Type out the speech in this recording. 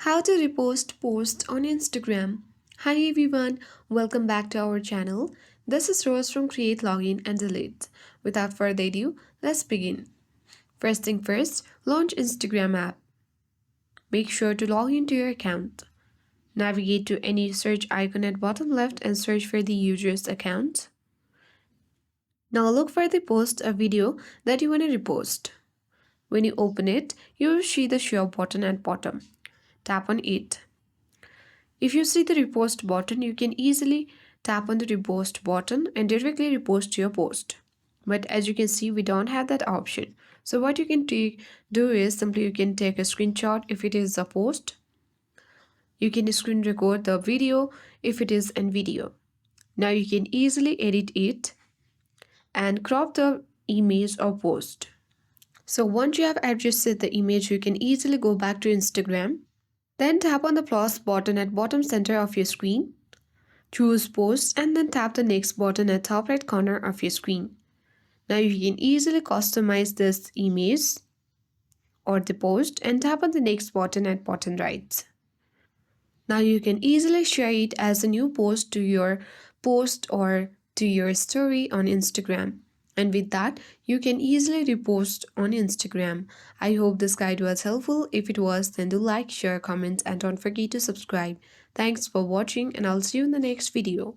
How to repost posts on Instagram. Hi everyone, welcome back to our channel. This is Rose from Create, Login and Delete. Without further ado, let's begin. First thing first, launch Instagram app. Make sure to log into your account. Navigate to any search icon at bottom left and search for the user's account. Now look for the post or video that you want to repost. When you open it, you will see the share button at bottom. Tap on it. If you see the repost button, you can easily tap on the repost button and directly repost your post. But as you can see, we don't have that option. So what you can do is simply you can take a screenshot if it is a post. You can screen record the video if it is an video. Now you can easily edit it and crop the image or post. So once you have adjusted the image, you can easily go back to Instagram. Then tap on the plus button at bottom center of your screen. Choose post and then tap the next button at top right corner of your screen. Now you can easily customize this image or the post and tap on the next button at bottom right. Now you can easily share it as a new post to your post or to your story on Instagram. And with that, you can easily repost on Instagram. I hope this guide was helpful. If it was, then do like, share, comment, and don't forget to subscribe. Thanks for watching, and I'll see you in the next video.